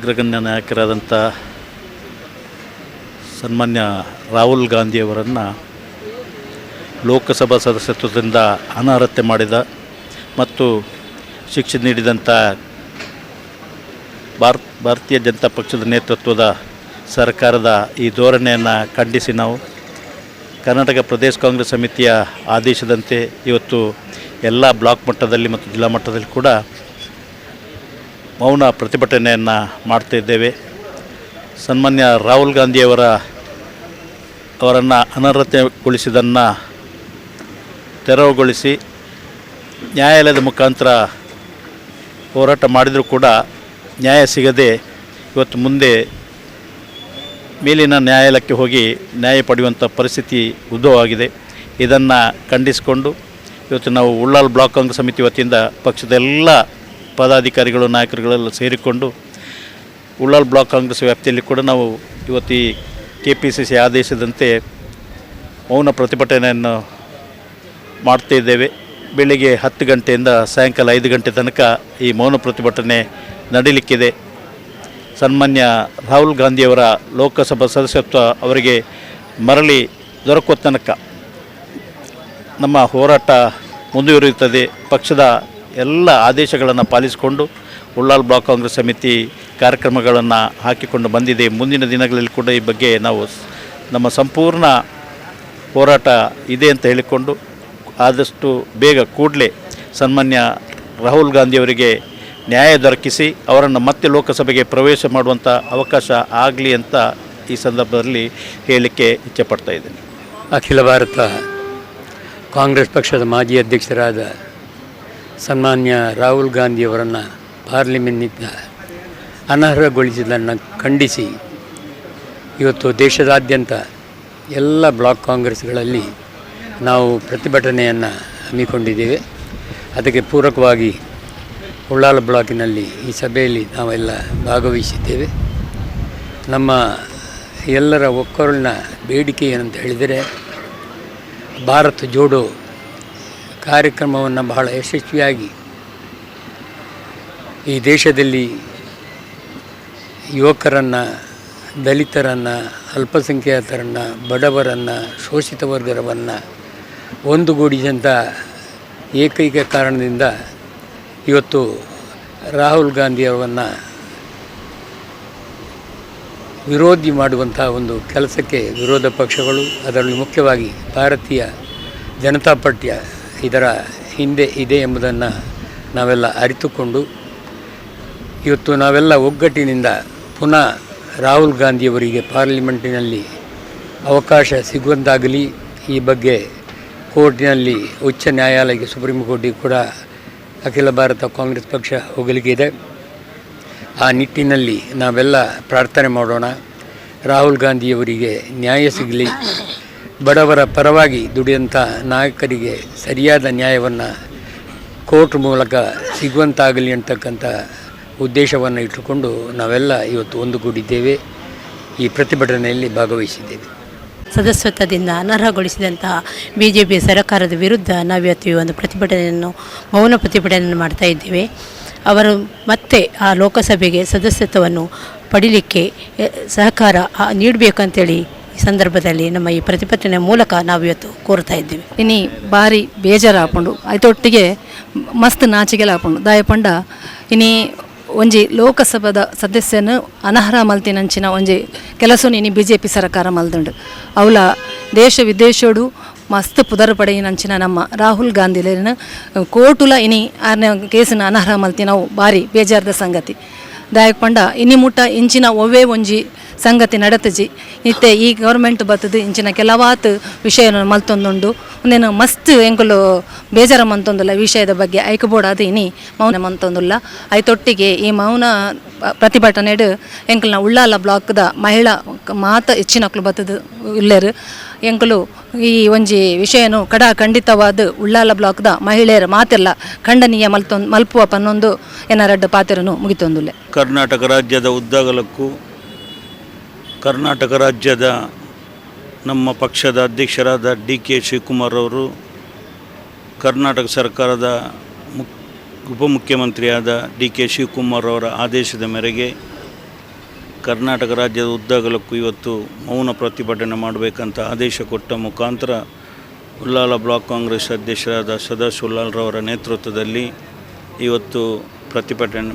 ಅಗ್ರಗಣ್ಯ ನಾಯಕರಾದಂಥ ಸನ್ಮಾನ್ಯ ರಾಹುಲ್ ಗಾಂಧಿಯವರನ್ನು ಲೋಕಸಭಾ ಸದಸ್ಯತ್ವದಿಂದ ಅನರ್ಹತೆ ಮಾಡಿದ ಮತ್ತು ಶಿಕ್ಷೆ ನೀಡಿದಂಥ ಭಾರತೀಯ ಜನತಾ ಪಕ್ಷದ ನೇತೃತ್ವದ ಸರ್ಕಾರದ ಈ ಧೋರಣೆಯನ್ನು ಖಂಡಿಸಿ ನಾವು ಕರ್ನಾಟಕ ಪ್ರದೇಶ ಕಾಂಗ್ರೆಸ್ ಸಮಿತಿಯ ಆದೇಶದಂತೆ ಇವತ್ತು ಎಲ್ಲ ಬ್ಲಾಕ್ ಮಟ್ಟದಲ್ಲಿ ಮತ್ತು ಜಿಲ್ಲಾ ಮಟ್ಟದಲ್ಲಿ ಕೂಡ ಮೌನ ಪ್ರತಿಭಟನೆಯನ್ನು ಮಾಡ್ತಾಯಿದ್ದೇವೆ. ಸನ್ಮಾನ್ಯ ರಾಹುಲ್ ಅವರನ್ನು ಅನರ್ಹತೆಗೊಳಿಸಿದ್ದನ್ನು ತೆರವುಗೊಳಿಸಿ ನ್ಯಾಯಾಲಯದ ಮುಖಾಂತರ ಹೋರಾಟ ಮಾಡಿದರೂ ಕೂಡ ನ್ಯಾಯ ಸಿಗದೆ ಇವತ್ತು ಮುಂದೆ ಮೇಲಿನ ನ್ಯಾಯಾಲಯಕ್ಕೆ ಹೋಗಿ ನ್ಯಾಯ ಪಡೆಯುವಂಥ ಪರಿಸ್ಥಿತಿ ಉದ್ಭವವಾಗಿದೆ. ಇದನ್ನು ಖಂಡಿಸಿಕೊಂಡು ಇವತ್ತು ನಾವು ಉಳ್ಳಾಲ ಬ್ಲಾಕ್ ಕಾಂಗ್ರೆಸ್ ಸಮಿತಿ ವತಿಯಿಂದ ಪಕ್ಷದ ಎಲ್ಲ ಪದಾಧಿಕಾರಿಗಳು ನಾಯಕರುಗಳೆಲ್ಲ ಸೇರಿಕೊಂಡು ಉಳ್ಳಾಲ ಬ್ಲಾಕ್ ಕಾಂಗ್ರೆಸ್ ವ್ಯಾಪ್ತಿಯಲ್ಲಿ ಕೂಡ ನಾವು ಇವತ್ತು ಈ KPCC ಆದೇಶದಂತೆ ಮೌನ ಪ್ರತಿಭಟನೆಯನ್ನು ಮಾಡ್ತಾಯಿದ್ದೇವೆ. ಬೆಳಿಗ್ಗೆ 10 ಗಂಟೆಯಿಂದ ಸಾಯಂಕಾಲ 5 ಗಂಟೆ ತನಕ ಈ ಮೌನ ಪ್ರತಿಭಟನೆ ನಡೀಲಿಕ್ಕಿದೆ. ಸನ್ಮಾನ್ಯ ರಾಹುಲ್ ಗಾಂಧಿಯವರ ಲೋಕಸಭಾ ಸದಸ್ಯತ್ವ ಅವರಿಗೆ ಮರಳಿ ದೊರಕುವ ತನಕ ನಮ್ಮ ಹೋರಾಟ ಮುಂದುವರಿಯುತ್ತದೆ. ಪಕ್ಷದ ಎಲ್ಲ ಆದೇಶಗಳನ್ನು ಪಾಲಿಸಿಕೊಂಡು ಉಳ್ಳಾಲ ಬ್ಲಾಕ್ ಕಾಂಗ್ರೆಸ್ ಸಮಿತಿ ಕಾರ್ಯಕ್ರಮಗಳನ್ನು ಹಾಕಿಕೊಂಡು ಬಂದಿದೆ. ಮುಂದಿನ ದಿನಗಳಲ್ಲಿ ಕೂಡ ಈ ಬಗ್ಗೆ ನಾವು ನಮ್ಮ ಸಂಪೂರ್ಣ ಹೋರಾಟ ಇದೆ ಅಂತ ಹೇಳಿಕೊಂಡು ಆದಷ್ಟು ಬೇಗ ಕೂಡಲೇ ಸನ್ಮಾನ್ಯ ರಾಹುಲ್ ಗಾಂಧಿಯವರಿಗೆ ನ್ಯಾಯ ದೊರಕಿಸಿ ಅವರನ್ನು ಮತ್ತೆ ಲೋಕಸಭೆಗೆ ಪ್ರವೇಶ ಮಾಡುವಂಥ ಅವಕಾಶ ಆಗಲಿ ಅಂತ ಈ ಸಂದರ್ಭದಲ್ಲಿ ಹೇಳಲಿಕ್ಕೆ ಇಚ್ಛೆಪಡ್ತಾ ಇದ್ದೇನೆ. ಅಖಿಲ ಭಾರತ ಕಾಂಗ್ರೆಸ್ ಪಕ್ಷದ ಮಾಜಿ ಅಧ್ಯಕ್ಷರಾದ ಸನ್ಮಾನ್ಯ ರಾಹುಲ್ ಗಾಂಧಿಯವರನ್ನು ಪಾರ್ಲಿಮೆಂಟ್ನಿಂದ ಅನರ್ಹಗೊಳಿಸಿದ್ದನ್ನು ಖಂಡಿಸಿ ಇವತ್ತು ದೇಶದಾದ್ಯಂತ ಎಲ್ಲ ಬ್ಲಾಕ್ ಕಾಂಗ್ರೆಸ್ಗಳಲ್ಲಿ ನಾವು ಪ್ರತಿಭಟನೆಯನ್ನು ಹಮ್ಮಿಕೊಂಡಿದ್ದೇವೆ. ಅದಕ್ಕೆ ಪೂರಕವಾಗಿ ಉಳ್ಳಾಲ ಬ್ಲಾಕಿನಲ್ಲಿ ಈ ಸಭೆಯಲ್ಲಿ ನಾವೆಲ್ಲ ಭಾಗವಹಿಸಿದ್ದೇವೆ. ನಮ್ಮ ಎಲ್ಲರ ಒಕ್ಕೊರಲಿನ ಬೇಡಿಕೆ ಏನಂತ ಹೇಳಿದರೆ, ಭಾರತ್ ಜೋಡೋ ಕಾರ್ಯಕ್ರಮವನ್ನು ಬಹಳ ಯಶಸ್ವಿಯಾಗಿ ಈ ದೇಶದಲ್ಲಿ ಯುವಕರನ್ನು, ದಲಿತರನ್ನು, ಅಲ್ಪಸಂಖ್ಯಾತರನ್ನು, ಬಡವರನ್ನು, ಶೋಷಿತ ವರ್ಗರವನ್ನು ಒಂದುಗೂಡಿಸಿದಂಥ ಏಕೈಕ ಕಾರಣದಿಂದ ಇವತ್ತು ರಾಹುಲ್ ಗಾಂಧಿಯವರನ್ನು ವಿರೋಧಿ ಮಾಡುವಂಥ ಒಂದು ಕೆಲಸಕ್ಕೆ ವಿರೋಧ ಪಕ್ಷಗಳು, ಅದರಲ್ಲಿ ಮುಖ್ಯವಾಗಿ ಭಾರತೀಯ ಜನತಾ ಪಾರ್ಟಿಯ ಇದರ ಹಿಂದೆ ಇದೆ ಎಂಬುದನ್ನು ನಾವೆಲ್ಲ ಅರಿತುಕೊಂಡು ಇವತ್ತು ನಾವೆಲ್ಲ ಒಗ್ಗಟ್ಟಿನಿಂದ ಪುನಃ ರಾಹುಲ್ ಗಾಂಧಿಯವರಿಗೆ ಪಾರ್ಲಿಮೆಂಟಿನಲ್ಲಿ ಅವಕಾಶ ಸಿಗುವಂತಾಗಲಿ, ಈ ಬಗ್ಗೆ ಕೋರ್ಟಿನಲ್ಲಿ ಉಚ್ಚ ನ್ಯಾಯಾಲಯಕ್ಕೆ, ಸುಪ್ರೀಂ ಕೋರ್ಟಿಗೆ ಕೂಡ ಅಖಿಲ ಭಾರತ ಕಾಂಗ್ರೆಸ್ ಪಕ್ಷ ಹೋಗಲಿಕ್ಕಿದೆ. ಆ ನಿಟ್ಟಿನಲ್ಲಿ ನಾವೆಲ್ಲ ಪ್ರಾರ್ಥನೆ ಮಾಡೋಣ. ರಾಹುಲ್ ಗಾಂಧಿಯವರಿಗೆ ನ್ಯಾಯ ಸಿಗಲಿ, ಬಡವರ ಪರವಾಗಿ ದುಡಿಯುವಂಥ ನಾಯಕರಿಗೆ ಸರಿಯಾದ ನ್ಯಾಯವನ್ನು ಕೋರ್ಟ್ ಮೂಲಕ ಸಿಗುವಂತಾಗಲಿ ಅಂತಕ್ಕಂಥ ಉದ್ದೇಶವನ್ನು ಇಟ್ಟುಕೊಂಡು ನಾವೆಲ್ಲ ಇವತ್ತು ಒಂದುಗೂಡಿದ್ದೇವೆ. ಈ ಪ್ರತಿಭಟನೆಯಲ್ಲಿ ಭಾಗವಹಿಸಿದ್ದೇವೆ. ಸದಸ್ಯತ್ವದಿಂದ ಅನರ್ಹಗೊಳಿಸಿದಂತಹ BJP ಸರ್ಕಾರದ ವಿರುದ್ಧ ನಾವಿವತ್ತು ಈ ಒಂದು ಪ್ರತಿಭಟನೆಯನ್ನು, ಮೌನ ಪ್ರತಿಭಟನೆಯನ್ನು ಮಾಡ್ತಾ ಇದ್ದೇವೆ. ಅವರು ಮತ್ತೆ ಆ ಲೋಕಸಭೆಗೆ ಸದಸ್ಯತ್ವವನ್ನು ಪಡೀಲಿಕ್ಕೆ ಸಹಕಾರ ನೀಡಬೇಕಂತೇಳಿ ಈ ಸಂದರ್ಭದಲ್ಲಿ ನಮ್ಮ ಈ ಪ್ರತಿಭಟನೆ ಮೂಲಕ ನಾವು ಇವತ್ತು ಕೋರ್ತಾ ಇದ್ದೇವೆ. ಇನ್ನು ಭಾರಿ ಬೇಜಾರು ಹಾಕೊಂಡು ಆಯ್ತೊಟ್ಟಿಗೆ ಮಸ್ತ್ ನಾಚಿಗೆಲ್ಲ ಹಾಕೊಂಡು ದಾಯಪಂಡ ಇನ್ನು ಒಂಜಿ ಲೋಕಸಭಾದ ಸದಸ್ಯನ ಅನರ್ಹ ಮಲ್ತಿನಂಚಿನ ಒಂಜಿ ಕೆಲಸ ಇನ್ನು BJP ಸರ್ಕಾರ ಮಲ್ದುಂಡು. ಅವಳ ದೇಶ ವಿದೇಶಡು ಮಸ್ತ್ ಪುದರ್ ಪಡೆಯಿನಂಚಿನ ನಮ್ಮ ರಾಹುಲ್ ಗಾಂಧಿಲೇನ ಕೋರ್ಟುಲ ಇನಿ ಆರನೇ ಕೇಸಿನ ಅನರ್ಹ ಮಲ್ತಿ ನಾವು ಭಾರಿ ಬೇಜಾರದ ಸಂಗತಿ ದಾಯಕ್ ಇನಿ ಮುಟ್ಟ ಇಂಚಿನ ಒವ್ವೇ ಒಂಜಿ ಸಂಗತಿ ನಡತಜಿ ಇತ್ತೆ ಈ ಗೌರ್ಮೆಂಟ್ ಬತ್ತದು ಇಂಚಿನ ಕೆಲವಾತ್ ವಿಷಯ ಮಲ್ತೊಂದುಂಡು ಒಂದೇನು ಮಸ್ತ್ ಎಂಕುಲು ಬೇಜಾರ ಮಂತೊಂದುಲ್ಲ ವಿಷಯದ ಬಗ್ಗೆ ಐಕಬೋಡಾದು ಇನಿ ಮೌನ ಮಂತೊಂದುಲ್ಲ ಐತೊಟ್ಟಿಗೆ ಈ ಮೌನ ಪ್ರತಿಭಟನೆಡು ಎಂಕಲ್ನ ಉಳ್ಳಾಲ ಬ್ಲಾಕ್ದ ಮಹಿಳಾ ಮಾತ ಹೆಚ್ಚಿನಕ್ಲು ಬತ್ತದು ಇಲ್ಲೇರು ಎಂಕುಲು ಈ ಒಂಜಿ ವಿಷಯನು ಖಂಡಿತವಾದ ಉಳ್ಳಾಲ ಬ್ಲಾಕ್ದ ಮಹಿಳೆಯರ ಮಾತೆಲ್ಲ ಖಂಡನೀಯ ಮಲ್ಪುವ ಪನ್ನೊಂದು ಏನಾರಡ್ಡ ಪಾತೆರನು ಮುಗಿತೊಂದುಲ್ಲೆ. ಕರ್ನಾಟಕ ರಾಜ್ಯದ ಉದ್ದಗಲಕ್ಕೂ ಕರ್ನಾಟಕ ರಾಜ್ಯದ ನಮ್ಮ ಪಕ್ಷದ ಅಧ್ಯಕ್ಷರಾದ DK ಶಿವಕುಮಾರ್ ಅವರು ಕರ್ನಾಟಕ ಸರ್ಕಾರದ ಉಪಮುಖ್ಯಮಂತ್ರಿಯಾದ DK ಶಿವಕುಮಾರ್ ಅವರ ಆದೇಶದ ಮೇರೆಗೆ ಕರ್ನಾಟಕ ರಾಜ್ಯದ ಉದ್ದಗಲಕ್ಕೂ ಇವತ್ತು ಮೌನ ಪ್ರತಿಭಟನೆ ಮಾಡಬೇಕಂತ ಆದೇಶ ಕೊಟ್ಟ ಮುಖಾಂತರ ಉಳ್ಳಾಲ ಬ್ಲಾಕ್ ಕಾಂಗ್ರೆಸ್ ಅಧ್ಯಕ್ಷರಾದ ಸದಾಶಿವ ಉಳ್ಳಾಲ್ರವರ ನೇತೃತ್ವದಲ್ಲಿ ಇವತ್ತು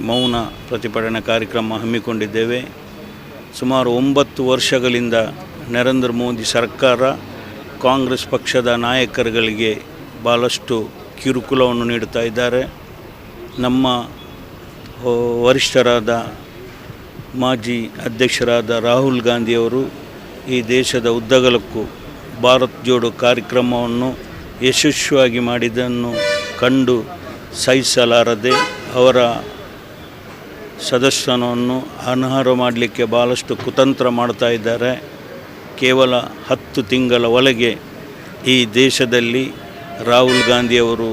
ಮೌನ ಪ್ರತಿಭಟನೆ ಕಾರ್ಯಕ್ರಮ ಹಮ್ಮಿಕೊಂಡಿದ್ದೇವೆ. ಸುಮಾರು 9 ವರ್ಷಗಳಿಂದ ನರೇಂದ್ರ ಮೋದಿ ಸರ್ಕಾರ ಕಾಂಗ್ರೆಸ್ ಪಕ್ಷದ ನಾಯಕರುಗಳಿಗೆ ಭಾಳಷ್ಟು ಕಿರುಕುಳವನ್ನು ನೀಡುತ್ತಾ ಇದ್ದಾರೆ. ನಮ್ಮ ವರಿಷ್ಠರಾದ ಮಾಜಿ ಅಧ್ಯಕ್ಷರಾದ ರಾಹುಲ್ ಗಾಂಧಿಯವರು ಈ ದೇಶದ ಉದ್ದಗಲಕ್ಕೂ ಭಾರತ್ ಜೋಡೋ ಕಾರ್ಯಕ್ರಮವನ್ನು ಯಶಸ್ವಿಯಾಗಿ ಮಾಡಿದ್ದನ್ನು ಕಂಡು ಸಹಿಸಲಾರದೆ ಅವರ ಸದಸ್ಯನನ್ನು ಅನರ್ಹ ಮಾಡಲಿಕ್ಕೆ ಭಾಳಷ್ಟು ಕುತಂತ್ರ ಮಾಡ್ತಾ ಇದ್ದಾರೆ. ಕೇವಲ 10 ತಿಂಗಳ ಒಳಗೆ ಈ ದೇಶದಲ್ಲಿ ರಾಹುಲ್ ಗಾಂಧಿಯವರು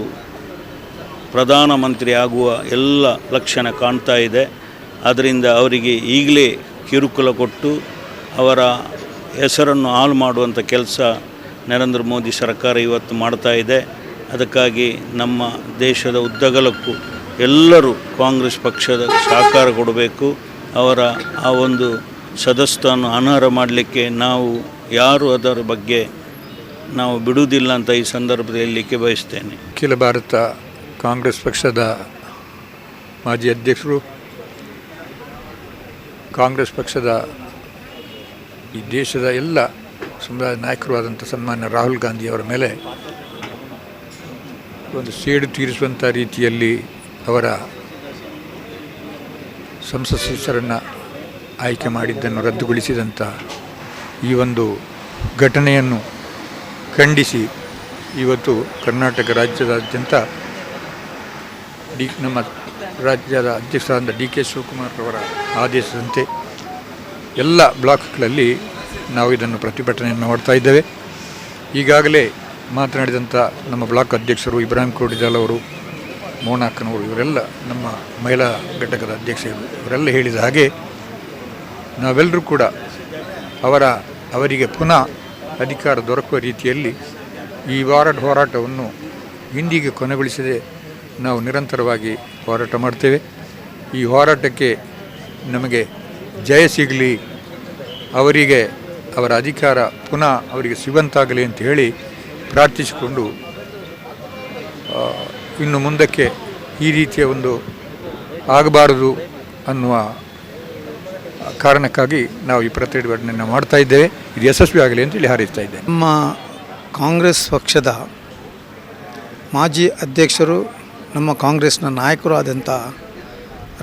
ಪ್ರಧಾನಮಂತ್ರಿ ಆಗುವ ಎಲ್ಲ ಲಕ್ಷಣ ಕಾಣ್ತಾ ಇದೆ. ಆದ್ದರಿಂದ ಅವರಿಗೆ ಈಗಲೇ ಕಿರುಕುಳ ಕೊಟ್ಟು ಅವರ ಹೆಸರನ್ನು ಹಾಳು ಮಾಡುವಂಥ ಕೆಲಸ ನರೇಂದ್ರ ಮೋದಿ ಸರ್ಕಾರ ಇವತ್ತು ಮಾಡ್ತಾ ಇದೆ. ಅದಕ್ಕಾಗಿ ನಮ್ಮ ದೇಶದ ಉದ್ದಗಲಕ್ಕೂ ಎಲ್ಲರೂ ಕಾಂಗ್ರೆಸ್ ಪಕ್ಷದ ಸಹಕಾರ ಕೊಡಬೇಕು. ಅವರ ಆ ಒಂದು ಸದಸ್ಯವನ್ನು ಅನರ್ಹ ಮಾಡಲಿಕ್ಕೆ ನಾವು ಯಾರು ಅದರ ಬಗ್ಗೆ ನಾವು ಬಿಡುವುದಿಲ್ಲ ಅಂತ ಈ ಸಂದರ್ಭದಲ್ಲಿ ಹೇಳಲಿಕ್ಕೆ ಬಯಸ್ತೇನೆ. ಅಖಿಲ ಭಾರತ ಕಾಂಗ್ರೆಸ್ ಪಕ್ಷದ ಮಾಜಿ ಅಧ್ಯಕ್ಷರು, ಕಾಂಗ್ರೆಸ್ ಪಕ್ಷದ ಈ ದೇಶದ ಎಲ್ಲ ಸಮುದಾಯದ ನಾಯಕರು ಆದಂಥ ಸನ್ಮಾನ್ಯ ರಾಹುಲ್ ಗಾಂಧಿಯವರ ಮೇಲೆ ಒಂದು ಸೇಡು ತೀರಿಸುವಂಥ ರೀತಿಯಲ್ಲಿ ಅವರ ಸಂಸತ್ ಸದಸ್ಯರನ್ನು ಆಯ್ಕೆ ಮಾಡಿದ್ದನ್ನು ರದ್ದುಗೊಳಿಸಿದಂಥ ಈ ಒಂದು ಘಟನೆಯನ್ನು ಖಂಡಿಸಿ ಇವತ್ತು ಕರ್ನಾಟಕ ರಾಜ್ಯದಾದ್ಯಂತ ನಮ್ಮ ರಾಜ್ಯದ ಅಧ್ಯಕ್ಷರಾದ ಡಿ ಕೆ ಶಿವಕುಮಾರ್ ಅವರ ಆದೇಶದಂತೆ ಎಲ್ಲ ಬ್ಲಾಕ್ಗಳಲ್ಲಿ ನಾವು ಇದನ್ನು ಪ್ರತಿಭಟನೆಯನ್ನು ಮಾಡ್ತಾ ಇದ್ದೇವೆ. ಈಗಾಗಲೇ ಮಾತನಾಡಿದಂಥ ನಮ್ಮ ಬ್ಲಾಕ್ ಅಧ್ಯಕ್ಷರು ಇಬ್ರಾಹಿಂ ಕೋಡಿದಾಲ್ ಅವರು, ಮೋನಾಕ್ಕನವರು, ಇವರೆಲ್ಲ ನಮ್ಮ ಮಹಿಳಾ ಘಟಕದ ಅಧ್ಯಕ್ಷರು, ಇವರೆಲ್ಲ ಹೇಳಿದ ಹಾಗೆ ನಾವೆಲ್ಲರೂ ಕೂಡ ಅವರಿಗೆ ಪುನಃ ಅಧಿಕಾರ ದೊರಕುವ ರೀತಿಯಲ್ಲಿ ಈ ಹೋರಾಟವನ್ನು ಇಂದಿಗೆ ಕೊನೆಗೊಳಿಸದೆ ನಾವು ನಿರಂತರವಾಗಿ ಹೋರಾಟ ಮಾಡ್ತೇವೆ. ಈ ಹೋರಾಟಕ್ಕೆ ನಮಗೆ ಜಯ ಸಿಗಲಿ, ಅವರಿಗೆ ಅವರ ಅಧಿಕಾರ ಪುನಃ ಅವರಿಗೆ ಸಿಗುವಂತಾಗಲಿ ಅಂತ ಹೇಳಿ ಪ್ರಾರ್ಥಿಸಿಕೊಂಡು ಇನ್ನು ಮುಂದಕ್ಕೆ ಈ ರೀತಿಯ ಒಂದು ಆಗಬಾರದು ಅನ್ನುವ ಕಾರಣಕ್ಕಾಗಿ ನಾವು ಈ ಪ್ರತಿಭಟನೆಯನ್ನು ಮಾಡ್ತಾ ಇದ್ದೇವೆ. ಇದು ಯಶಸ್ವಿ ಆಗಲಿ ಅಂತೇಳಿ ಹಾರೈಸ್ತಾ ಇದ್ದೇವೆ. ನಮ್ಮ ಕಾಂಗ್ರೆಸ್ ಪಕ್ಷದ ಮಾಜಿ ಅಧ್ಯಕ್ಷರು, ನಮ್ಮ ಕಾಂಗ್ರೆಸ್ನ ನಾಯಕರು ಆದಂಥ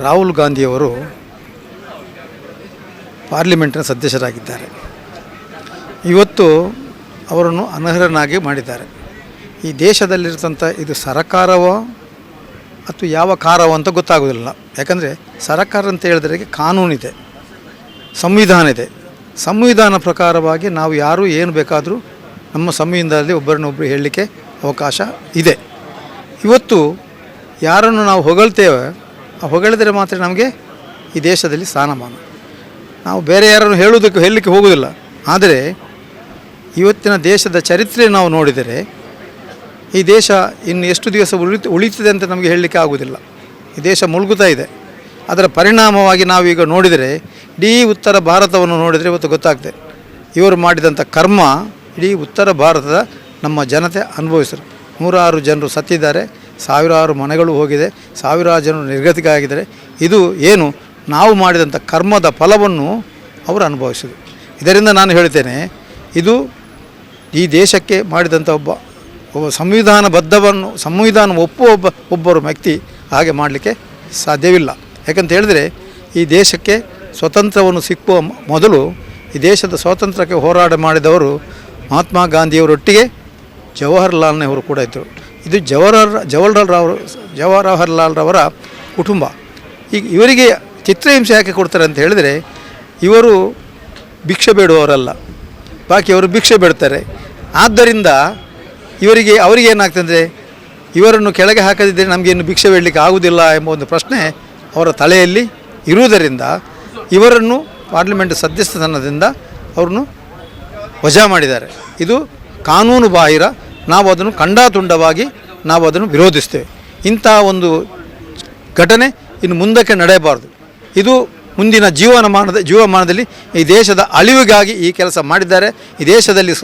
ರಾಹುಲ್ ಗಾಂಧಿಯವರು ಪಾರ್ಲಿಮೆಂಟಿನ ಸದಸ್ಯರಾಗಿದ್ದಾರೆ. ಇವತ್ತು ಅವರನ್ನು ಅನರ್ಹನಾಗಿ ಮಾಡಿದ್ದಾರೆ. ಈ ದೇಶದಲ್ಲಿರ್ತಂಥ ಇದು ಸರಕಾರವೋ ಅಥವಾ ಯಾವ ಕಾರವೋ ಅಂತ ಗೊತ್ತಾಗೋದಿಲ್ಲ. ಯಾಕಂದರೆ ಸರಕಾರ ಅಂತ ಹೇಳಿದ್ರೆ ಕಾನೂನಿದೆ, ಸಂವಿಧಾನ ಇದೆ. ಸಂವಿಧಾನ ಪ್ರಕಾರವಾಗಿ ನಾವು ಯಾರು ಏನು ಬೇಕಾದರೂ ನಮ್ಮ ಸಂವಿಧಾನದಲ್ಲಿ ಒಬ್ಬರನ್ನೊಬ್ಬರು ಹೇಳಲಿಕ್ಕೆ ಅವಕಾಶ ಇದೆ. ಇವತ್ತು ಯಾರನ್ನು ನಾವು ಹೊಗಳ್ತೇವೆ, ಆ ಹೊಗಳಿದರೆ ಮಾತ್ರ ನಮಗೆ ಈ ದೇಶದಲ್ಲಿ ಸ್ಥಾನಮಾನ. ನಾವು ಬೇರೆ ಯಾರನ್ನು ಹೇಳಲಿಕ್ಕೆ ಹೋಗೋದಿಲ್ಲ. ಆದರೆ ಇವತ್ತಿನ ದೇಶದ ಚರಿತ್ರೆ ನಾವು ನೋಡಿದರೆ ಈ ದೇಶ ಇನ್ನು ಎಷ್ಟು ದಿವಸ ಉಳಿತದೆ ಅಂತ ನಮಗೆ ಹೇಳಲಿಕ್ಕೆ ಆಗೋದಿಲ್ಲ. ಈ ದೇಶ ಮುಳುಗುತ್ತಾ ಇದೆ. ಅದರ ಪರಿಣಾಮವಾಗಿ ನಾವೀಗ ನೋಡಿದರೆ ಇಡೀ ಉತ್ತರ ಭಾರತವನ್ನು ನೋಡಿದರೆ ಇವತ್ತು ಗೊತ್ತಾಗ್ತದೆ ಇವರು ಮಾಡಿದಂಥ ಕರ್ಮ ಇಡೀ ಉತ್ತರ ಭಾರತದ ನಮ್ಮ ಜನತೆ ಅನುಭವಿಸಿದರು. 106 ಜನರು ಸತ್ತಿದ್ದಾರೆ, ಸಾವಿರಾರು ಮನೆಗಳು ಹೋಗಿದೆ, ಸಾವಿರಾರು ಜನರು ನಿರ್ಗತಿಕರಾಗಿದ್ದಾರೆ. ಇದು ಏನು ನಾವು ಮಾಡಿದಂಥ ಕರ್ಮದ ಫಲವನ್ನು ಅವರು ಅನುಭವಿಸಿದರು. ಇದರಿಂದ ನಾನು ಹೇಳ್ತೇನೆ, ಇದು ಈ ದೇಶಕ್ಕೆ ಮಾಡಿದಂಥ ಒಬ್ಬ ಸಂವಿಧಾನ ಒಪ್ಪುವ ಒಬ್ಬರು ವ್ಯಕ್ತಿ ಹಾಗೆ ಮಾಡಲಿಕ್ಕೆ ಸಾಧ್ಯವಿಲ್ಲ. ಯಾಕಂತ ಹೇಳಿದರೆ ಈ ದೇಶಕ್ಕೆ ಸ್ವತಂತ್ರವನ್ನು ಸಿಕ್ಕುವ ಮೊದಲು ಈ ದೇಶದ ಸ್ವಾತಂತ್ರ್ಯಕ್ಕೆ ಹೋರಾಟ ಮಾಡಿದವರು ಮಹಾತ್ಮ ಗಾಂಧಿಯವರೊಟ್ಟಿಗೆ ಜವಾಹರ್ಲಾಲ್ ನೆಹರು ಕೂಡ ಇದ್ದರು. ಇದು ಜವಾಹರ್ಲಾಲ್ ರವರ ಕುಟುಂಬ. ಈಗ ಇವರಿಗೆ ಚಿತ್ರಹಿಂಸೆ ಯಾಕೆ ಕೊಡ್ತಾರೆ ಅಂತ ಹೇಳಿದರೆ, ಇವರು ಭಿಕ್ಷೆ ಬೇಡುವವರಲ್ಲ, ಬಾಕಿಯವರು ಭಿಕ್ಷೆ ಬೇಡ್ತಾರೆ. ಆದ್ದರಿಂದ ಅವರಿಗೆ ಏನಾಗ್ತದೆ, ಇವರನ್ನು ಕೆಳಗೆ ಹಾಕದಿದ್ದರೆ ನಮಗೇನು ಭಿಕ್ಷೆ ಬೇಡಲಿಕ್ಕೆ ಆಗುವುದಿಲ್ಲ ಎಂಬ ಒಂದು ಪ್ರಶ್ನೆ ಅವರ ತಲೆಯಲ್ಲಿ ಇರುವುದರಿಂದ ಇವರನ್ನು ಪಾರ್ಲಿಮೆಂಟ್ ಸದಸ್ಯತನದಿಂದ ಅವ್ರನ್ನು ವಜಾ ಮಾಡಿದ್ದಾರೆ. ಇದು ಕಾನೂನು ಬಾಹಿರ. ನಾವು ಅದನ್ನು ಖಂಡಾತುಂಡವಾಗಿ ನಾವು ಅದನ್ನು ವಿರೋಧಿಸ್ತೇವೆ. ಇಂಥ ಒಂದು ಘಟನೆ ಇನ್ನು ಮುಂದಕ್ಕೆ ನಡೆಯಬಾರ್ದು. ಇದು ಮುಂದಿನ ಜೀವಮಾನದಲ್ಲಿ ಈ ದೇಶದ ಅಳಿವಿಗಾಗಿ ಈ ಕೆಲಸ ಮಾಡಿದ್ದಾರೆ. ಈ ದೇಶದಲ್ಲಿ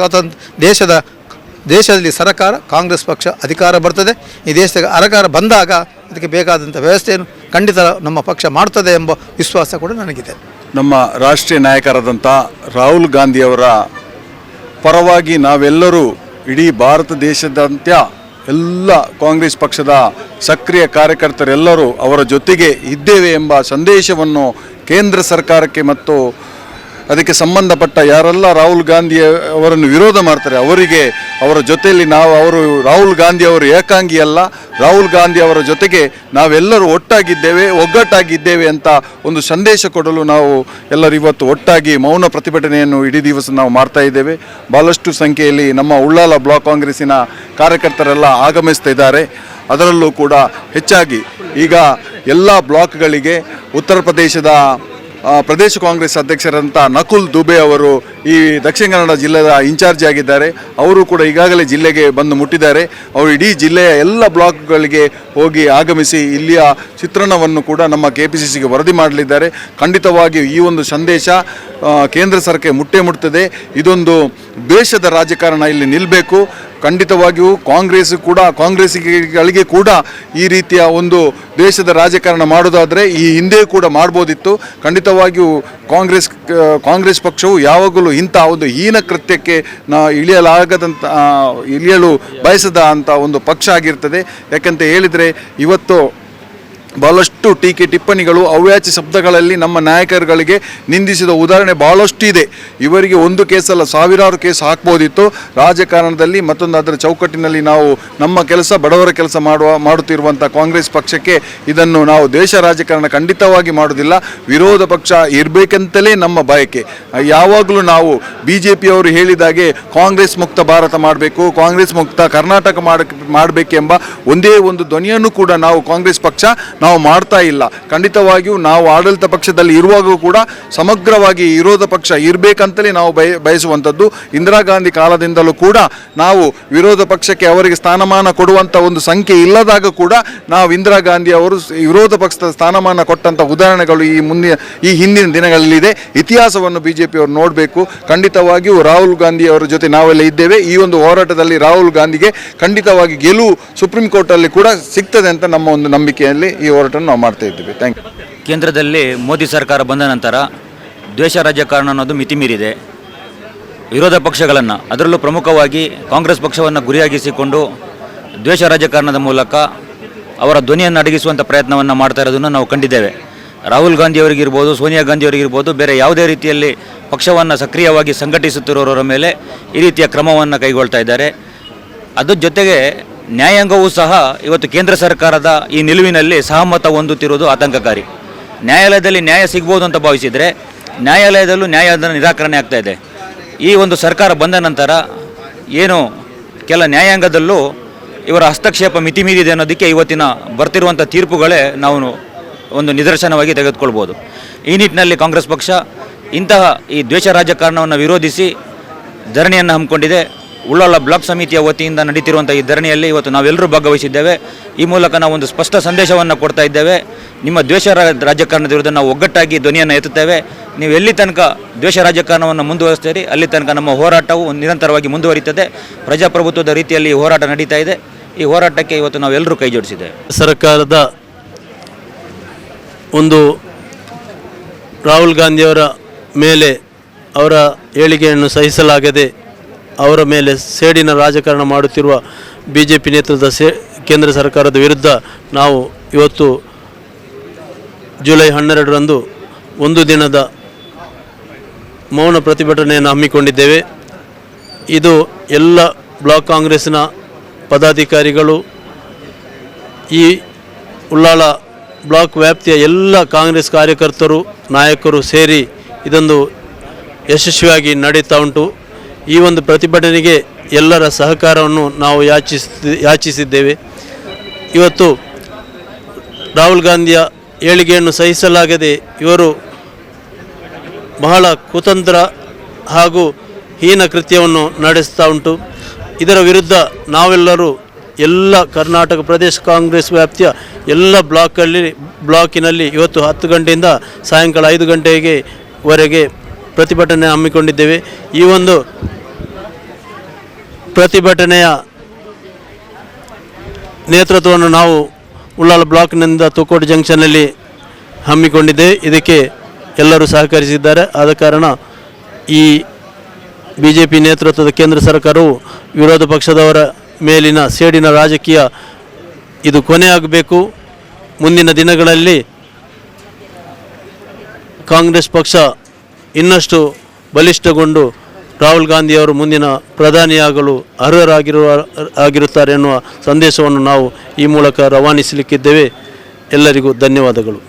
ದೇಶದಲ್ಲಿ ಸರ್ಕಾರ ಕಾಂಗ್ರೆಸ್ ಪಕ್ಷ ಅಧಿಕಾರ ಬರ್ತದೆ. ಈ ದೇಶದ ಸರ್ಕಾರ ಬಂದಾಗ ಅದಕ್ಕೆ ಬೇಕಾದಂಥ ವ್ಯವಸ್ಥೆಯನ್ನು ಖಂಡಿತ ನಮ್ಮ ಪಕ್ಷ ಮಾಡ್ತದೆ ಎಂಬ ವಿಶ್ವಾಸ ಕೂಡ ನನಗಿದೆ. ನಮ್ಮ ರಾಷ್ಟ್ರೀಯ ನಾಯಕರಾದಂಥ ರಾಹುಲ್ ಗಾಂಧಿಯವರ ಪರವಾಗಿ ನಾವೆಲ್ಲರೂ ಇಡೀ ಭಾರತ ದೇಶದಾದ್ಯಂತ ಎಲ್ಲ ಕಾಂಗ್ರೆಸ್ ಪಕ್ಷದ ಸಕ್ರಿಯ ಕಾರ್ಯಕರ್ತರೆಲ್ಲರೂ ಅವರ ಜೊತೆಗೆ ಇದ್ದೇವೆ ಎಂಬ ಸಂದೇಶವನ್ನು ಕೇಂದ್ರ ಸರ್ಕಾರಕ್ಕೆ ಮತ್ತು ಅದಕ್ಕೆ ಸಂಬಂಧಪಟ್ಟ ಯಾರೆಲ್ಲ ರಾಹುಲ್ ಗಾಂಧಿ ಅವರನ್ನು ವಿರೋಧ ಮಾಡ್ತಾರೆ ಅವರಿಗೆ ಅವರ ಜೊತೆಯಲ್ಲಿ ಅವರು ರಾಹುಲ್ ಗಾಂಧಿ ಅವರು ಏಕಾಂಗಿ ಅಲ್ಲ, ರಾಹುಲ್ ಗಾಂಧಿ ಅವರ ಜೊತೆಗೆ ನಾವೆಲ್ಲರೂ ಒಗ್ಗಟ್ಟಾಗಿದ್ದೇವೆ ಅಂತ ಒಂದು ಸಂದೇಶ ಕೊಡಲು ನಾವು ಎಲ್ಲರೂ ಇವತ್ತು ಒಟ್ಟಾಗಿ ಮೌನ ಪ್ರತಿಭಟನೆಯನ್ನು ಇಡೀ ದಿವಸ ನಾವು ಮಾಡ್ತಾ ಇದ್ದೇವೆ. ಭಾಳಷ್ಟು ಸಂಖ್ಯೆಯಲ್ಲಿ ನಮ್ಮ ಉಳ್ಳಾಲ ಬ್ಲಾಕ್ ಕಾಂಗ್ರೆಸ್ಸಿನ ಕಾರ್ಯಕರ್ತರೆಲ್ಲ ಆಗಮಿಸ್ತಾ ಇದ್ದಾರೆ. ಅದರಲ್ಲೂ ಕೂಡ ಹೆಚ್ಚಾಗಿ ಈಗ ಎಲ್ಲ ಬ್ಲಾಕ್ಗಳಿಗೆ ಉತ್ತರ ಪ್ರದೇಶದ ಪ್ರದೇಶ ಕಾಂಗ್ರೆಸ್ ಅಧ್ಯಕ್ಷರಂಥ ನಕುಲ್ ದುಬೆ ಅವರು ಈ ದಕ್ಷಿಣ ಕನ್ನಡ ಜಿಲ್ಲೆಯ ಇನ್ಚಾರ್ಜ್ ಆಗಿದ್ದಾರೆ. ಅವರು ಕೂಡ ಈಗಾಗಲೇ ಜಿಲ್ಲೆಗೆ ಬಂದು ಮುಟ್ಟಿದ್ದಾರೆ. ಅವರು ಇಡೀ ಜಿಲ್ಲೆಯ ಎಲ್ಲ ಬ್ಲಾಕ್ಗಳಿಗೆ ಹೋಗಿ ಆಗಮಿಸಿ ಇಲ್ಲಿಯ ಚಿತ್ರಣವನ್ನು ಕೂಡ ನಮ್ಮ KPCCಗೆ ವರದಿ ಮಾಡಲಿದ್ದಾರೆ. ಖಂಡಿತವಾಗಿಯೂ ಈ ಒಂದು ಸಂದೇಶ ಕೇಂದ್ರ ಸರ್ಕಾರಕ್ಕೆ ಮುಟ್ಟುತ್ತದೆ. ಇದೊಂದು ದೇಶದ ರಾಜಕಾರಣ ಇಲ್ಲಿ ನಿಲ್ಲಬೇಕು. ಖಂಡಿತವಾಗಿಯೂ ಕಾಂಗ್ರೆಸ್ಗಳಿಗೆ ಕೂಡ ಈ ರೀತಿಯ ಒಂದು ದೇಶದ ರಾಜಕಾರಣ ಮಾಡೋದಾದರೆ ಈ ಹಿಂದೆ ಕೂಡ ಮಾಡ್ಬೋದಿತ್ತು. ಖಂಡಿತವಾಗಿಯೂ ಕಾಂಗ್ರೆಸ್ ಪಕ್ಷವು ಯಾವಾಗಲೂ ಇಂಥ ಒಂದು ಹೀನ ಕೃತ್ಯಕ್ಕೆ ಇಳಿಯಲು ಬಯಸದ ಅಂತ ಒಂದು ಪಕ್ಷ ಆಗಿರ್ತದೆ. ಯಾಕಂತ ಹೇಳಿದರೆ ಇವತ್ತು ಭಾಳಷ್ಟು ಟೀಕೆ ಟಿಪ್ಪಣಿಗಳು ಅವ್ಯಾಚ ಶಬ್ದಗಳಲ್ಲಿ ನಮ್ಮ ನಾಯಕರುಗಳಿಗೆ ನಿಂದಿಸಿದ ಉದಾಹರಣೆ ಭಾಳಷ್ಟು ಇದೆ. ಇವರಿಗೆ ಒಂದು ಕೇಸಲ್ಲ ಸಾವಿರಾರು ಕೇಸ್ ಹಾಕ್ಬೋದಿತ್ತು. ರಾಜಕಾರಣದಲ್ಲಿ ಮತ್ತೊಂದು ಅದರ ಚೌಕಟ್ಟಿನಲ್ಲಿ ನಾವು ನಮ್ಮ ಕೆಲಸ ಬಡವರ ಕೆಲಸ ಮಾಡುತ್ತಿರುವಂಥ ಕಾಂಗ್ರೆಸ್ ಪಕ್ಷಕ್ಕೆ ಇದನ್ನು ನಾವು ದೇಶ ರಾಜಕಾರಣ ಖಂಡಿತವಾಗಿ ಮಾಡೋದಿಲ್ಲ. ವಿರೋಧ ಪಕ್ಷ ಇರಬೇಕಂತಲೇ ನಮ್ಮ ಬಯಕೆ. ಯಾವಾಗಲೂ ನಾವು BJPಯವರು ಹೇಳಿದಾಗೆ ಕಾಂಗ್ರೆಸ್ ಮುಕ್ತ ಭಾರತ ಮಾಡಬೇಕು, ಕಾಂಗ್ರೆಸ್ ಮುಕ್ತ ಕರ್ನಾಟಕ ಮಾಡಬೇಕೆಂಬ ಒಂದೇ ಒಂದು ಧ್ವನಿಯನ್ನು ಕೂಡ ನಾವು ಕಾಂಗ್ರೆಸ್ ಪಕ್ಷ ನಾವು ಮಾಡ್ತಾ ಇಲ್ಲ. ಖಂಡಿತವಾಗಿಯೂ ನಾವು ಆಡಳಿತ ಪಕ್ಷದಲ್ಲಿ ಇರುವಾಗೂ ಕೂಡ ಸಮಗ್ರವಾಗಿ ವಿರೋಧ ಪಕ್ಷ ಇರಬೇಕಂತಲೇ ನಾವು ಬಯಸುವಂಥದ್ದು. ಇಂದಿರಾ ಗಾಂಧಿ ಕಾಲದಿಂದಲೂ ಕೂಡ ನಾವು ವಿರೋಧ ಪಕ್ಷಕ್ಕೆ ಅವರಿಗೆ ಸ್ಥಾನಮಾನ ಕೊಡುವಂಥ ಒಂದು ಸಂಖ್ಯೆ ಇಲ್ಲದಾಗ ಕೂಡ ನಾವು ಇಂದಿರಾ ಗಾಂಧಿ ಅವರು ವಿರೋಧ ಪಕ್ಷದ ಸ್ಥಾನಮಾನ ಕೊಟ್ಟಂಥ ಉದಾಹರಣೆಗಳು ಈ ಹಿಂದಿನ ದಿನಗಳಲ್ಲಿದೆ. ಇತಿಹಾಸವನ್ನು BJPಯವರು ನೋಡಬೇಕು. ಖಂಡಿತವಾಗಿಯೂ ರಾಹುಲ್ ಗಾಂಧಿ ಅವರ ಜೊತೆ ನಾವೆಲ್ಲ ಇದ್ದೇವೆ. ಈ ಒಂದು ಹೋರಾಟದಲ್ಲಿ ರಾಹುಲ್ ಗಾಂಧಿಗೆ ಖಂಡಿತವಾಗಿ ಗೆಲುವು ಸುಪ್ರೀಂ ಕೋರ್ಟಲ್ಲಿ ಕೂಡ ಸಿಗ್ತದೆ ಅಂತ ನಮ್ಮ ಒಂದು ನಂಬಿಕೆಯಲ್ಲಿ ಈ ಹೋರಾಟವನ್ನು ನಾವು ಮಾಡ್ತಾ ಇದ್ದೀವಿ. Thank you. ಕೇಂದ್ರದಲ್ಲಿ ಮೋದಿ ಸರ್ಕಾರ ಬಂದ ನಂತರ ದ್ವೇಷ ರಾಜಕಾರಣ ಅನ್ನೋದು ಮಿತಿ ಮೀರಿದೆ. ವಿರೋಧ ಪಕ್ಷಗಳನ್ನು, ಅದರಲ್ಲೂ ಪ್ರಮುಖವಾಗಿ ಕಾಂಗ್ರೆಸ್ ಪಕ್ಷವನ್ನು ಗುರಿಯಾಗಿಸಿಕೊಂಡು ದ್ವೇಷ ರಾಜಕಾರಣದ ಮೂಲಕ ಅವರ ಧ್ವನಿಯನ್ನು ಅಡಗಿಸುವಂಥ ಪ್ರಯತ್ನವನ್ನು ಮಾಡ್ತಾ ಇರೋದನ್ನು ನಾವು ಕಂಡಿದ್ದೇವೆ. ರಾಹುಲ್ ಗಾಂಧಿ ಅವರಿಗಿರ್ಬೋದು, ಸೋನಿಯಾ ಗಾಂಧಿ ಅವರಿಗಿರ್ಬೋದು, ಬೇರೆ ಯಾವುದೇ ರೀತಿಯಲ್ಲಿ ಪಕ್ಷವನ್ನು ಸಕ್ರಿಯವಾಗಿ ಸಂಘಟಿಸುತ್ತಿರೋರ ಮೇಲೆ ಈ ರೀತಿಯ ಕ್ರಮವನ್ನು ಕೈಗೊಳ್ತಾ ಇದ್ದಾರೆ. ಅದ್ರ ಜೊತೆಗೆ ನ್ಯಾಯಾಂಗವೂ ಸಹ ಇವತ್ತು ಕೇಂದ್ರ ಸರ್ಕಾರದ ಈ ನಿಲುವಿನಲ್ಲಿ ಸಹಮತ ಹೊಂದುತ್ತಿರುವುದು ಆತಂಕಕಾರಿ. ನ್ಯಾಯಾಲಯದಲ್ಲಿ ನ್ಯಾಯ ಸಿಗ್ಬೋದು ಅಂತ ಭಾವಿಸಿದರೆ ನ್ಯಾಯಾಲಯದಲ್ಲೂ ನ್ಯಾಯದ ನಿರಾಕರಣೆ ಆಗ್ತಾ ಇದೆ. ಈ ಒಂದು ಸರ್ಕಾರ ಬಂದ ನಂತರ ಏನು ಕೆಲ ನ್ಯಾಯಾಂಗದಲ್ಲೂ ಇವರ ಹಸ್ತಕ್ಷೇಪ ಮಿತಿ ಮೀರಿದೆ ಅನ್ನೋದಕ್ಕೆ ಇವತ್ತಿನ ಬರ್ತಿರುವಂಥ ತೀರ್ಪುಗಳೇ ನಾವು ಒಂದು ನಿದರ್ಶನವಾಗಿ ತೆಗೆದುಕೊಳ್ಬೋದು. ಈ ನಿಟ್ಟಿನಲ್ಲಿ ಕಾಂಗ್ರೆಸ್ ಪಕ್ಷ ಇಂತಹ ಈ ದ್ವೇಷ ರಾಜಕಾರಣವನ್ನು ವಿರೋಧಿಸಿ ಧರಣಿಯನ್ನು ಹಮ್ಮಿಕೊಂಡಿದೆ. ಉಳ್ಳಾಲ ಬ್ಲಾಕ್ ಸಮಿತಿಯ ವತಿಯಿಂದ ನಡೀತಿರುವಂಥ ಈ ಧರಣಿಯಲ್ಲಿ ಇವತ್ತು ನಾವೆಲ್ಲರೂ ಭಾಗವಹಿಸಿದ್ದೇವೆ. ಈ ಮೂಲಕ ನಾವು ಒಂದು ಸ್ಪಷ್ಟ ಸಂದೇಶವನ್ನು ಕೊಡ್ತಾ ಇದ್ದೇವೆ. ನಿಮ್ಮ ದ್ವೇಷ ರಾಜಕಾರಣದ ವಿರುದ್ಧ ನಾವು ಒಗ್ಗಟ್ಟಾಗಿ ಧ್ವನಿಯನ್ನು ಎತ್ತುತ್ತೇವೆ. ನೀವು ಎಲ್ಲಿ ತನಕ ದ್ವೇಷ ರಾಜಕಾರಣವನ್ನು ಮುಂದುವರಿಸ್ತೀರಿ ಅಲ್ಲಿ ತನಕ ನಮ್ಮ ಹೋರಾಟವು ನಿರಂತರವಾಗಿ ಮುಂದುವರಿಯುತ್ತದೆ. ಪ್ರಜಾಪ್ರಭುತ್ವದ ರೀತಿಯಲ್ಲಿ ಈ ಹೋರಾಟ ನಡೀತಾ ಇದೆ. ಈ ಹೋರಾಟಕ್ಕೆ ಇವತ್ತು ನಾವೆಲ್ಲರೂ ಕೈ ಜೋಡಿಸಿದ್ದೇವೆ. ಸರ್ಕಾರದ ಒಂದು ರಾಹುಲ್ ಗಾಂಧಿಯವರ ಮೇಲೆ ಅವರ ಏಳಿಗೆಯನ್ನು ಸಹಿಸಲಾಗದೆ ಅವರ ಮೇಲೆ ಸೇಡಿನ ರಾಜಕಾರಣ ಮಾಡುತ್ತಿರುವ BJP ನೇತೃತ್ವದ ಕೇಂದ್ರ ಸರ್ಕಾರದ ವಿರುದ್ಧ ನಾವು ಇವತ್ತು ಜುಲೈ 12ರಂದು ಒಂದು ದಿನದ ಮೌನ ಪ್ರತಿಭಟನೆಯನ್ನು ಹಮ್ಮಿಕೊಂಡಿದ್ದೇವೆ. ಇದು ಎಲ್ಲ ಬ್ಲಾಕ್ ಕಾಂಗ್ರೆಸ್ನ ಪದಾಧಿಕಾರಿಗಳು, ಈ ಉಳ್ಳಾಲ ಬ್ಲಾಕ್ ವ್ಯಾಪ್ತಿಯ ಎಲ್ಲ ಕಾಂಗ್ರೆಸ್ ಕಾರ್ಯಕರ್ತರು, ನಾಯಕರು ಸೇರಿ ಇದೊಂದು ಯಶಸ್ವಿಯಾಗಿ ನಡೀತಾ ಉಂಟು. ಈ ಒಂದು ಪ್ರತಿಭಟನೆಗೆ ಎಲ್ಲರ ಸಹಕಾರವನ್ನು ನಾವು ಯಾಚಿಸಿದ್ದೇವೆ. ಇವತ್ತು ರಾಹುಲ್ ಗಾಂಧಿಯ ಏಳಿಗೆಯನ್ನು ಸಹಿಸಲಾಗದೆ ಇವರು ಬಹಳ ಕುತಂತ್ರ ಹಾಗೂ ಹೀನ ಕೃತ್ಯವನ್ನು ನಡೆಸ್ತಾ ಉಂಟು. ಇದರ ವಿರುದ್ಧ ನಾವೆಲ್ಲರೂ ಎಲ್ಲ ಕರ್ನಾಟಕ ಪ್ರದೇಶ ಕಾಂಗ್ರೆಸ್ ವ್ಯಾಪ್ತಿಯ ಎಲ್ಲ ಬ್ಲಾಕಿನಲ್ಲಿ ಇವತ್ತು 10 ಗಂಟೆಯಿಂದ ಸಾಯಂಕಾಲ 5 ಗಂಟೆವರೆಗೆ ಪ್ರತಿಭಟನೆ ಹಮ್ಮಿಕೊಂಡಿದ್ದೇವೆ. ಈ ಒಂದು ಪ್ರತಿಭಟನೆಯ ನೇತೃತ್ವವನ್ನು ನಾವು ಉಳ್ಳಾಲ ಬ್ಲಾಕ್ನಿಂದ ತೂಕೋಟೆ ಜಂಕ್ಷನ್ನಲ್ಲಿ ಹಮ್ಮಿಕೊಂಡಿದ್ದೇವೆ. ಇದಕ್ಕೆ ಎಲ್ಲರೂ ಸಹಕರಿಸಿದ್ದಾರೆ. ಆದ ಕಾರಣ ಈ BJP ನೇತೃತ್ವದ ಕೇಂದ್ರ ಸರ್ಕಾರವು ವಿರೋಧ ಪಕ್ಷದವರ ಮೇಲಿನ ಸೇಡಿನ ರಾಜಕೀಯ ಇದು ಕೊನೆಯಾಗಬೇಕು. ಮುಂದಿನ ದಿನಗಳಲ್ಲಿ ಕಾಂಗ್ರೆಸ್ ಪಕ್ಷ ಇನ್ನಷ್ಟು ಬಲಿಷ್ಠಗೊಂಡು ರಾಹುಲ್ ಗಾಂಧಿಯವರು ಮುಂದಿನ ಪ್ರಧಾನಿಯಾಗಲು ಅರ್ಹರಾಗಿರುತ್ತಾರೆ ಎನ್ನುವ ಸಂದೇಶವನ್ನು ನಾವು ಈ ಮೂಲಕ ರವಾನಿಸಲಿಕ್ಕಿದ್ದೇವೆ. ಎಲ್ಲರಿಗೂ ಧನ್ಯವಾದಗಳು.